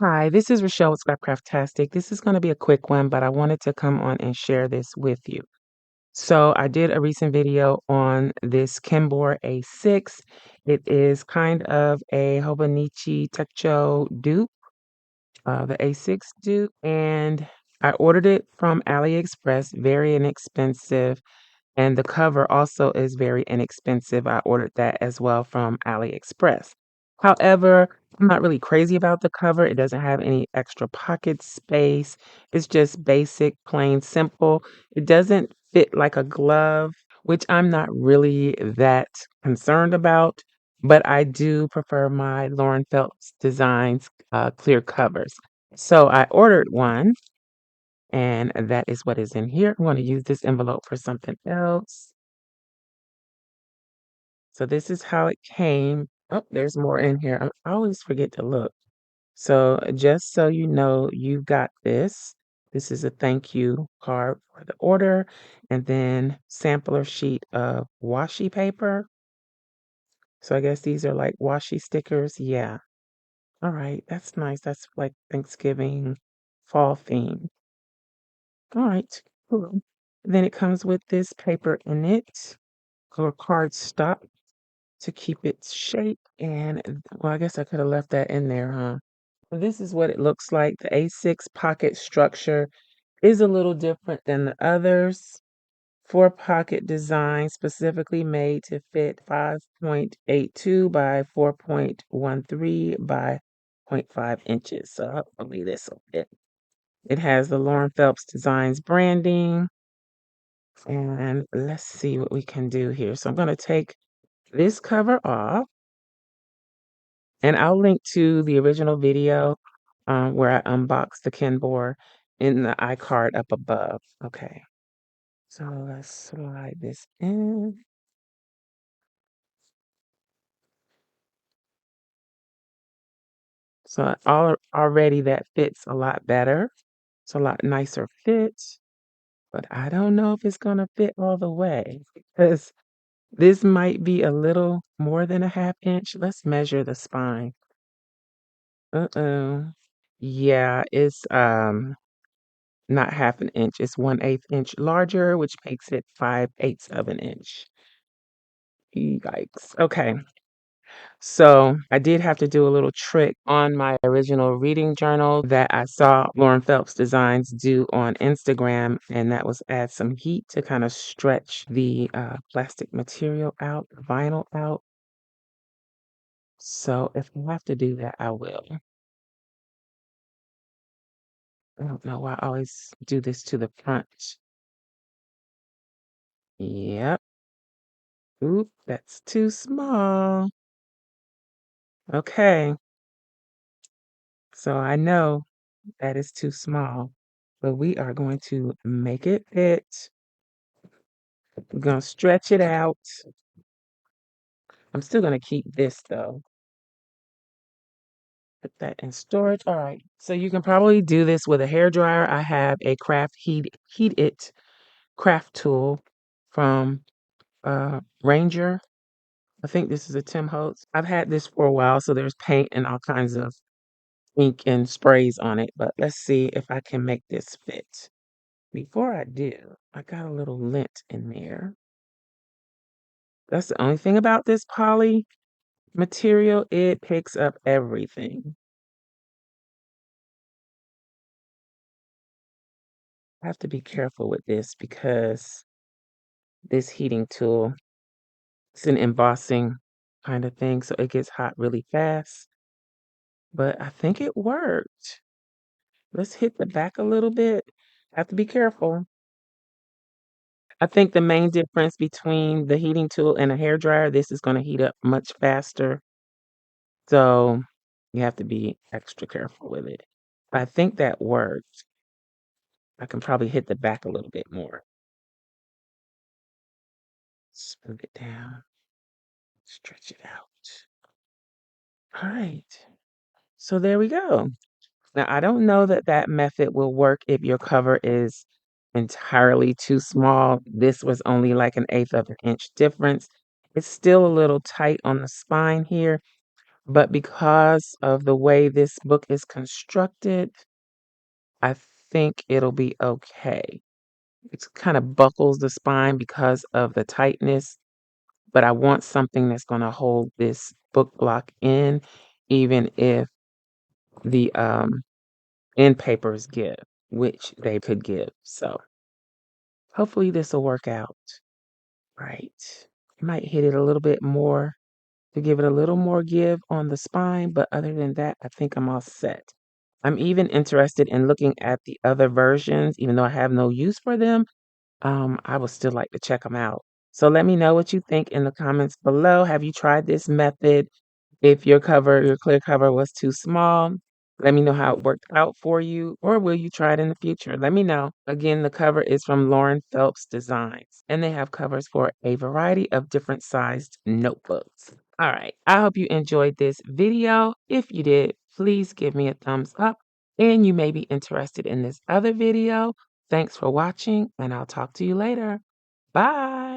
Hi, this is Rachelle with Scrapcraftastic. This is going to be a quick one, but I wanted to come on and share this with you. So I did a recent video on this Kinbor A6. It is kind of a Hobonichi Techo dupe, the A6 dupe, and I ordered it from AliExpress, very inexpensive. And the cover also is very inexpensive. I ordered that as well from AliExpress. However, I'm not really crazy about the cover. It doesn't have any extra pocket space. It's just basic, plain, simple. It doesn't fit like a glove, which I'm not really that concerned about, but I do prefer my Lauren Phelps Designs clear covers. So I ordered one and that is what is in here. I'm going to use this envelope for something else. So this is how it came. Oh, there's more in here. I always forget to look. So just so you know, you got this. This is a thank you card for the order, and then sampler sheet of washi paper. So I guess these are like washi stickers. Yeah. All right. That's nice. That's like Thanksgiving fall theme. All right. Cool. Then it comes with this paper in it, or cardstock to keep its shape. And well, I guess I could have left that in there, huh? Well, this is what it looks like. The A6 pocket structure is a little different than the others. Four pocket design specifically made to fit 5.82 by 4.13 by zero point 0.5 inches. So hopefully this will fit. It has the Lauren Phelps Designs branding. And let's see what we can do here. So I'm going to take this cover off, and I'll link to the original video where I unboxed the Kinbor in the iCard up above. Okay, so let's slide this in. So already that fits a lot better. It's a lot nicer fit, but I don't know if it's going to fit all the way because this might be a little more than a half inch. Let's measure the spine. Uh-oh. Yeah, it's not half an inch. It's 1/8 inch larger, which makes it 5/8 of an inch. Yikes. Okay. So I did have to do a little trick on my original reading journal that I saw Lauren Phelps Designs do on Instagram, and that was add some heat to kind of stretch the plastic material out, the vinyl out. So if I have to do that, I will. I don't know why I always do this to the front. Yep. Oop, that's too small. Okay. So I know that is too small, but we are going to make it fit. We're going to stretch it out. I'm still going to keep this though. Put that in storage. All right. So you can probably do this with a hair dryer. I have a craft heat it craft tool from Ranger. I think this is a Tim Holtz. I've had this for a while, so there's paint and all kinds of ink and sprays on it, but let's see if I can make this fit. Before I do, I got a little lint in there. That's the only thing about this poly material, it picks up everything. I have to be careful with this because this heating tool, it's an embossing kind of thing, so it gets hot really fast. But I think it worked. Let's hit the back a little bit. Have to be careful. I think the main difference between the heating tool and a hairdryer, this is going to heat up much faster. So you have to be extra careful with it. I think that worked. I can probably hit the back a little bit more. Smooth it down, stretch it out. All right. So there we go. Now, I don't know that that method will work if your cover is entirely too small. This was only like 1/8 of an inch difference. It's still a little tight on the spine here, but because of the way this book is constructed, I think it'll be okay. It kind of buckles the spine because of the tightness, but I want something that's gonna hold this book block in, even if the end papers give, which they could give. So hopefully this will work out. Right. Might hit it a little bit more to give it a little more give on the spine, but other than that, I think I'm all set. I'm even interested in looking at the other versions, even though I have no use for them. I would still like to check them out. So let me know what you think in the comments below. Have you tried this method? If your clear cover was too small, let me know how it worked out for you, or will you try it in the future? Let me know. Again, the cover is from Lauren Phelps Designs, and they have covers for a variety of different sized notebooks. All right, I hope you enjoyed this video. If you did, please give me a thumbs up, and you may be interested in this other video. Thanks for watching, and I'll talk to you later. Bye.